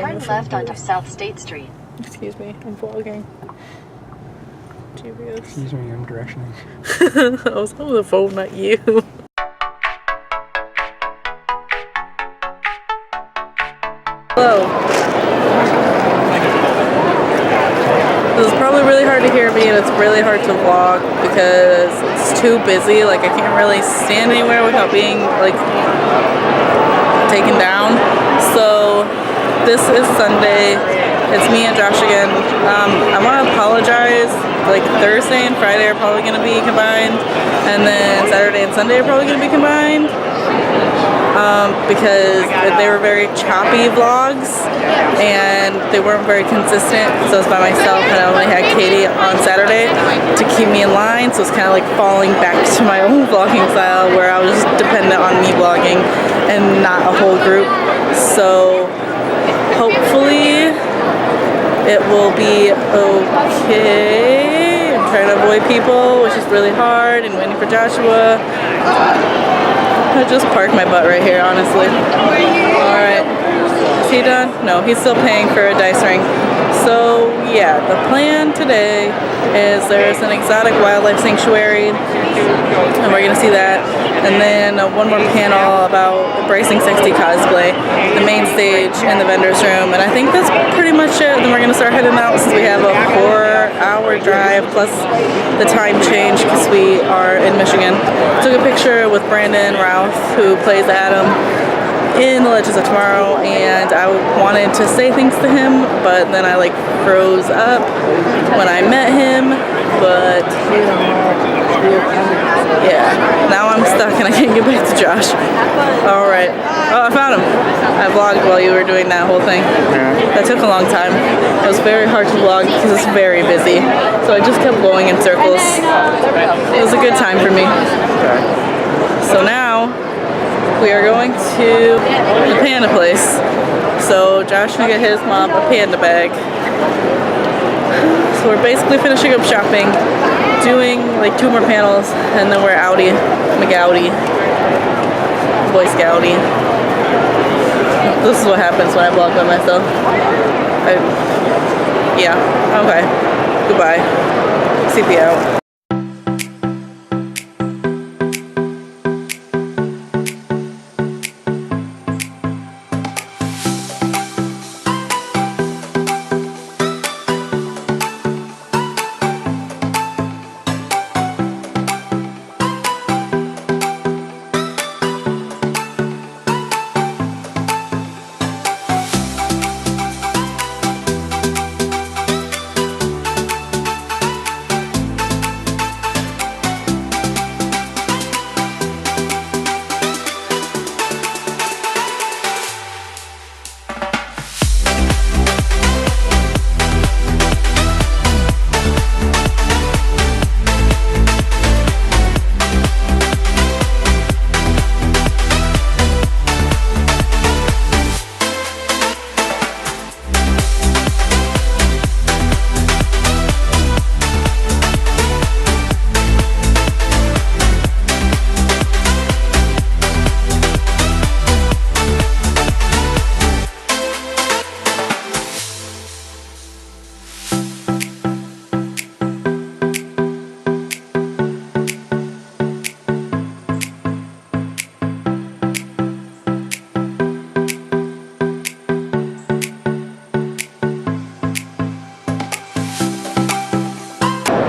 Turn left onto South State Street. Excuse me, I'm vlogging. GPS. Excuse me, I'm directioning. I was on the phone, not you. Hello. This is probably really hard to hear me, and it's really hard to vlog because it's too busy. Like, I can't really stand anywhere without being like taken down. So this is Sunday. It's me and Josh again. I want to apologize. Like, Thursday and Friday are probably going to be combined, and then Saturday and Sunday are probably going to be combined. Because they were very choppy vlogs and they weren't very consistent, so I was by myself and I only had Katie on Saturday to keep me in line, so it's kind of like falling back to my own vlogging style where I was just dependent on me vlogging and not a whole group. So hopefully it will be okay. I'm trying to avoid people, which is really hard, and waiting for Joshua. I just parked my butt right here, honestly. Alright. Is he done? No, he's still paying for a dice ring. So, yeah, the plan today is there's an exotic wildlife sanctuary, and we're going to see that. And then one more panel about embracing sexy cosplay, the main stage, and the vendor's room. And I think that's pretty much it. Then we're going to start heading out since we have a 4-hour drive plus the time change because we are in Michigan. Took a picture with Brandon Routh, who plays Adam in The Legends of Tomorrow, and I wanted to say things to him, but then I like froze up when I met him, but yeah, now I'm stuck and I can't get back to Josh. Alright. Oh, I found him. I vlogged while you were doing that whole thing. That took a long time. It was very hard to vlog because it's very busy. So I just kept going in circles. It was a good time for me. So now we are going to the panda place. So Josh can get his mom a panda bag. So we're basically finishing up shopping, doing like 2 more panels, and then we're outie, McGouty, Boy Scouty. This is what happens when I vlog by myself. Yeah, okay. Goodbye. CP out.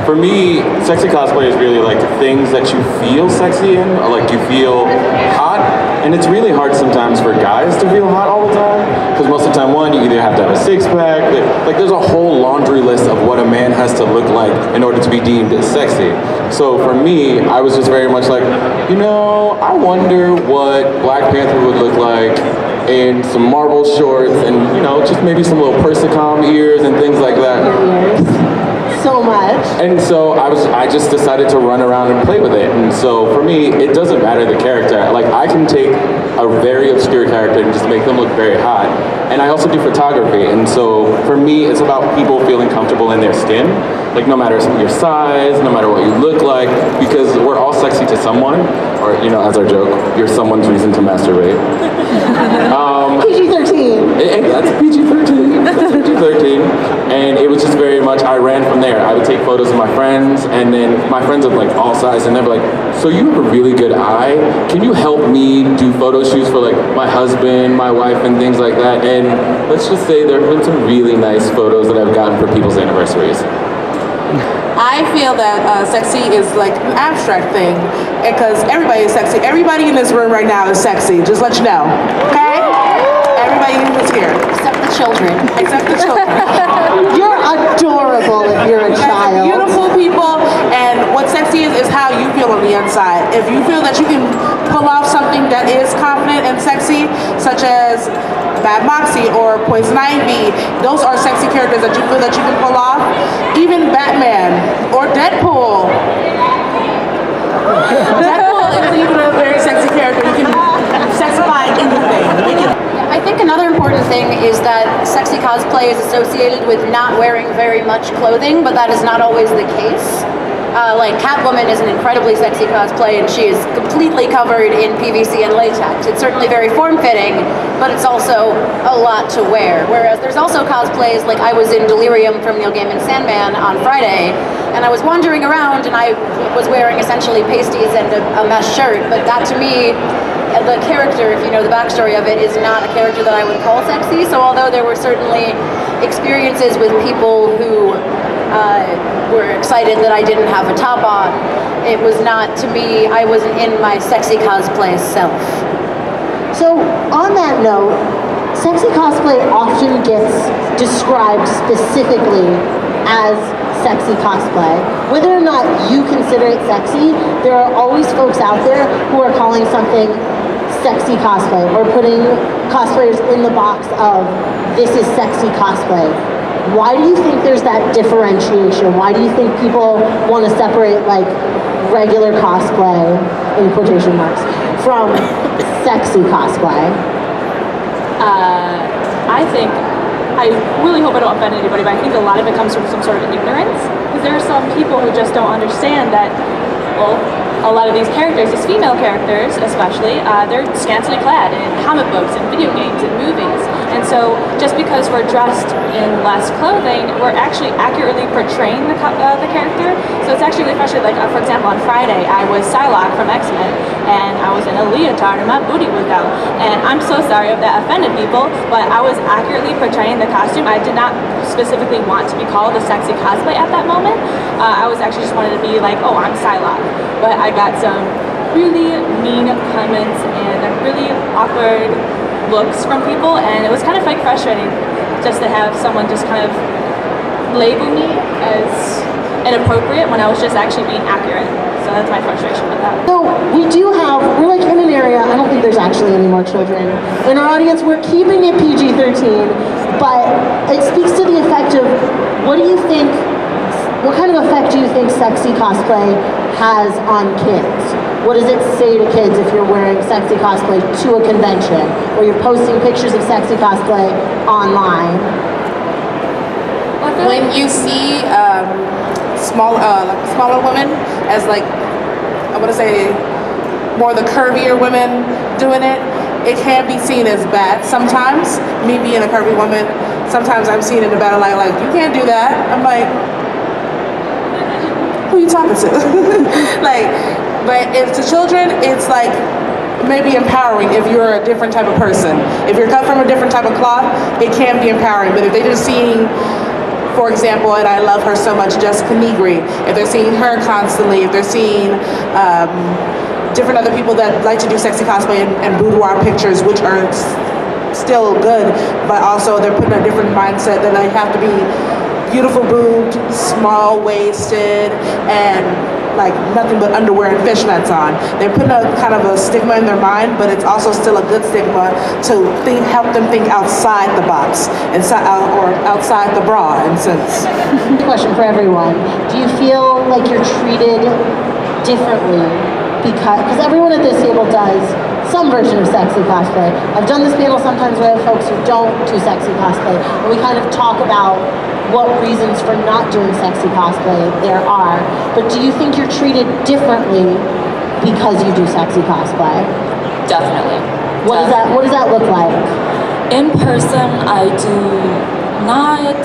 For me, sexy cosplay is really like things that you feel sexy in, or like you feel hot, and it's really hard sometimes for guys to feel hot all the time, because most of the time, one, you either have to have a six-pack, like there's a whole laundry list of what a man has to look like in order to be deemed as sexy. So for me, I was just very much like, you know, I wonder what Black Panther would look like in some marble shorts and, you know, just maybe some little Persicom ears and things like that. So much. And so I just decided to run around and play with it. And so for me, it doesn't matter the character. Like, I can take a very obscure character and just make them look very hot. And I also do photography. And so for me, it's about people feeling comfortable in their skin. Like, no matter your size, no matter what you look like, because we're all sexy to someone, or, you know, as our joke, you're someone's reason to masturbate. PG-13. Hey, that's PG-13. PG-13, and it was just very much, I ran from there. I would take photos of my friends, and then my friends of like all sizes, and they'd be like, so you have a really good eye, can you help me do photo shoots for like my husband, my wife, and things like that? And let's just say there have been some really nice photos that I've gotten for people's anniversaries. I feel that sexy is like an abstract thing, because everybody is sexy. Everybody in this room right now is sexy, just let you know, okay? Everybody who's here. Except the children. Except the children. You're adorable if you're a You guys are child. beautiful people, and what sexy is how you feel on the inside. If you feel that you can pull off something that is confident and sexy, such as Bad Moxie or Poison Ivy, those are sexy characters that you feel that you can pull off. Even Batman or Deadpool. Deadpool is even a very sexy character. You can sexify anything. I think another important thing is that sexy cosplay is associated with not wearing very much clothing, but that is not always the case. Like Catwoman is an incredibly sexy cosplay, and she is completely covered in PVC and latex. It's certainly very form-fitting, but it's also a lot to wear. Whereas there's also cosplays, like I was in Delirium from Neil Gaiman's Sandman on Friday, and I was wandering around and I was wearing essentially pasties and a mesh shirt, but that to me, the character, if you know the backstory of it, is not a character that I would call sexy. So although there were certainly experiences with people who were excited that I didn't have a top on, it was not, to me, I wasn't in my sexy cosplay self. So on that note, sexy cosplay often gets described specifically as sexy cosplay. Whether or not you consider it sexy, there are always folks out there who are calling something sexy cosplay or putting cosplayers in the box of this is sexy cosplay. Why do you think there's that differentiation? Why do you think people want to separate like regular cosplay, in quotation marks, from sexy cosplay? I really hope I don't offend anybody, but I think a lot of it comes from some sort of ignorance. Because there are some people who just don't understand that, well, a lot of these characters, these female characters especially, they're scantily clad in comic books and video games and movies. And so just because we're dressed in less clothing, we're actually accurately portraying the character. So it's actually really frustrating. Like, for example, on Friday, I was Psylocke from X-Men, and I was in a leotard and my booty was out. And I'm so sorry if that offended people, but I was accurately portraying the costume. I did not specifically want to be called a sexy cosplay at that moment. I was actually just wanted to be like, oh, I'm Psylocke. But I got some really mean comments and really awkward looks from people, and it was kind of like frustrating just to have someone just kind of label me as inappropriate when I was just actually being accurate. So that's my frustration with that. So we're like in an area, I don't think there's actually any more children in our audience. We're keeping it PG-13, but it speaks to the effect of, what kind of effect do you think sexy cosplay has on kids? What does it say to kids if you're wearing sexy cosplay to a convention, or you're posting pictures of sexy cosplay online? When you see smaller women as like, I want to say more the curvier women doing it, it can be seen as bad sometimes. Me being a curvy woman, sometimes I'm seen in a bad light, like, you can't do that. I'm like, who are you talking to? Like, but if to children, it's like maybe empowering if you're a different type of person. If you're cut from a different type of cloth, it can be empowering. But if they're just seeing, for example, and I love her so much, Jessica Negri, if they're seeing her constantly, if they're seeing different other people that like to do sexy cosplay and boudoir pictures, which are still good, but also they're putting a different mindset that they have to be beautiful boobed, small waisted, and like nothing but underwear and fishnets on. They're putting a kind of a stigma in their mind, but it's also still a good stigma to help them think outside the box, or outside the bra, in a sense. Question for everyone. Do you feel like you're treated differently because everyone at this table does some version of sexy cosplay? I've done this panel sometimes where I have folks who don't do sexy cosplay, and we kind of talk about what reasons for not doing sexy cosplay there are. But do you think you're treated differently because you do sexy cosplay? Definitely. What does that look like? In person, I do not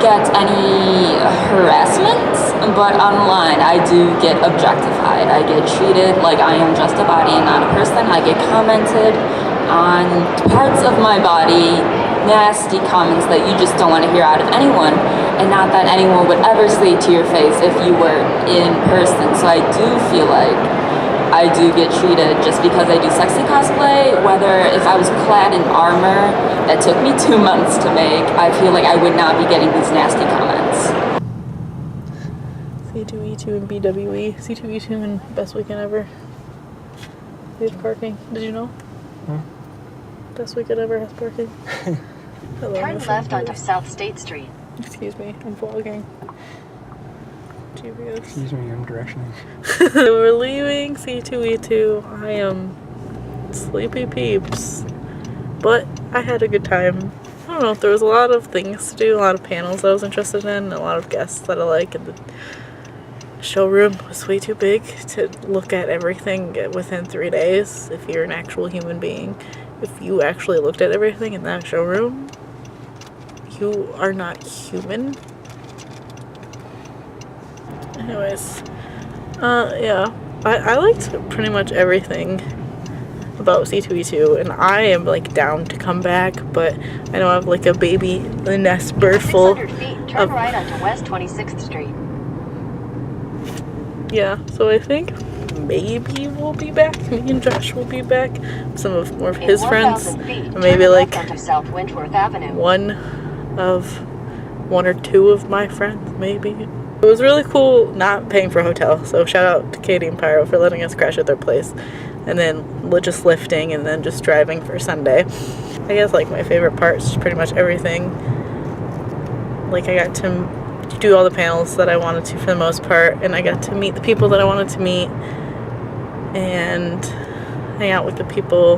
get any harassment, but online I do get objectified. I get treated like I am just a body and not a person. I get commented on parts of my body, nasty comments that you just don't want to hear out of anyone, and not that anyone would ever say to your face if you were in person. So I do feel like I do get treated just because I do sexy cosplay, whether if I was clad in armor that took me 2 months to make, I feel like I would not be getting these nasty comments. C2E2 and BWE. C2E2 and best weekend ever. There's parking. Did you know? Best weekend ever has parking. Turn left onto South State Street. Excuse me, I'm vlogging. Excuse me, I'm directioning. We're leaving C2E2. I am sleepy peeps. But I had a good time. I don't know, there was a lot of things to do, a lot of panels I was interested in, a lot of guests that I like, and the showroom was way too big to look at everything within 3 days. If you're an actual human being, if you actually looked at everything in that showroom, you are not human. Anyways, yeah, I liked pretty much everything about C2E2, and I am like down to come back, but I know I have like a baby nest bird full 600 feet, turn right onto West 26th Street. Yeah, so I think maybe we'll be back. Me and Josh will be back. Some of more of his friends, Feet, or maybe like onto South Wentworth Avenue. one or two of my friends, maybe. It was really cool not paying for a hotel, so shout out to Katie and Pyro for letting us crash at their place, and then just lifting and then just driving for Sunday. I guess like my favorite part is pretty much everything. Like I got to do all the panels that I wanted to for the most part, and I got to meet the people that I wanted to meet and hang out with the people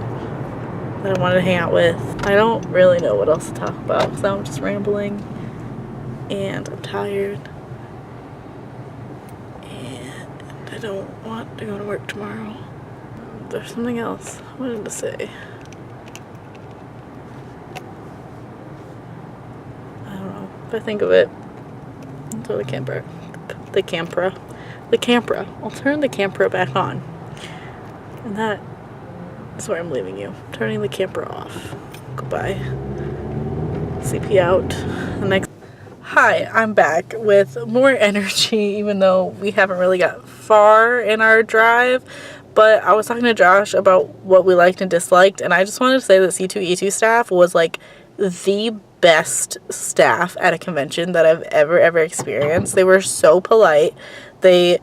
that I wanted to hang out with. I don't really know what else to talk about, so I'm just rambling, and I'm tired. I don't want to go to work tomorrow. There's something else I wanted to say. I don't know. If I think of it, I'll throw the camper. I'll turn the camper back on. And that is where I'm leaving you. Turning the camper off. Goodbye. CP out. The next. Hi, I'm back with more energy, even though we haven't really got far in our drive. But I was talking to Josh about what we liked and disliked, and I just wanted to say that C2E2 staff was like the best staff at a convention that I've ever experienced. They were so polite. They,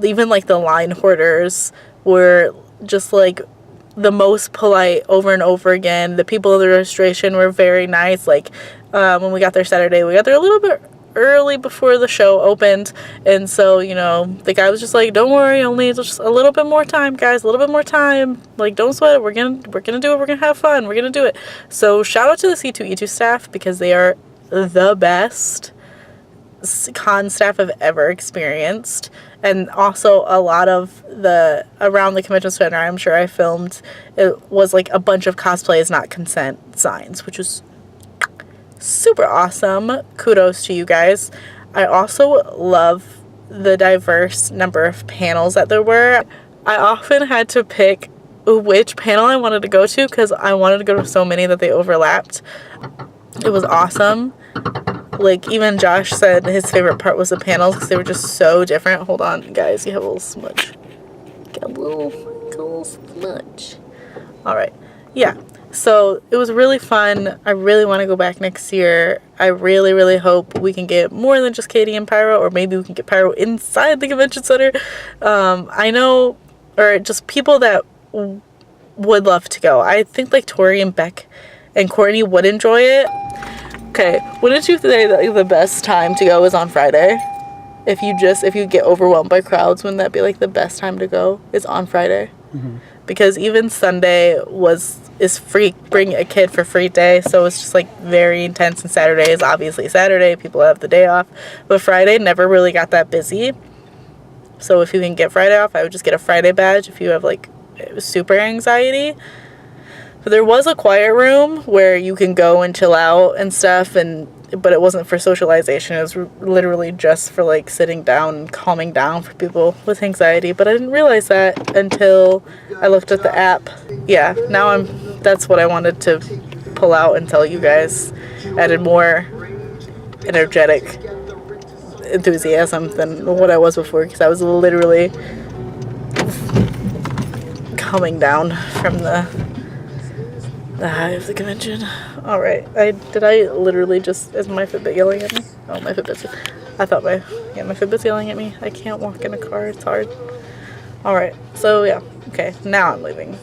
even like the line hoarders were just like the most polite over and over again. The people in the registration were very nice. Like when we got there Saturday, we got there a little bit early before the show opened, and so, you know, the guy was just like, don't worry, only just a little bit more time, guys, a little bit more time, like, don't sweat it, we're gonna do it, we're gonna have fun, we're gonna do it. So shout out to the C2E2 staff, because they are the best con staff I've ever experienced. And also a lot of the around the convention center, I'm sure I filmed, it was like a bunch of cosplay is not consent signs, which was super awesome. Kudos to you guys. I also love the diverse number of panels that there were. I often had to pick which panel I wanted to go to because I wanted to go to so many that they overlapped. It was awesome. Like, even Josh said his favorite part was the panels because they were just so different. Hold on, guys, you have a little smudge. Get a little smudge. Alright, yeah. So it was really fun. I really want to go back next year. I really hope we can get more than just Katie and Pyro, or maybe we can get Pyro inside the convention center. I know, or just people that would love to go. I think like Tori and Beck and Courtney would enjoy it. Okay, wouldn't you say that the best time to go is on Friday? If you get overwhelmed by crowds, wouldn't that be like the best time to go is on Friday? Mm-hmm. Because even Sunday is free, bring a kid for free day, so it's just like very intense, and Saturday is obviously Saturday, people have the day off, but Friday never really got that busy. So if you can get Friday off, I would just get a Friday badge if you have like super anxiety. But there was a quiet room where you can go and chill out and stuff, and but it wasn't for socialization. It was literally just for like sitting down and calming down for people with anxiety. But I didn't realize that until I looked at the app. Yeah, now that's what I wanted to pull out and tell you guys. Added more energetic enthusiasm than what I was before, because I was literally coming down from the high of the convention. All right, did I literally just, is my Fitbit yelling at me? Oh, my Fitbit's, my Fitbit's yelling at me. I can't walk in a car, it's hard. All right, so yeah, okay, now I'm leaving.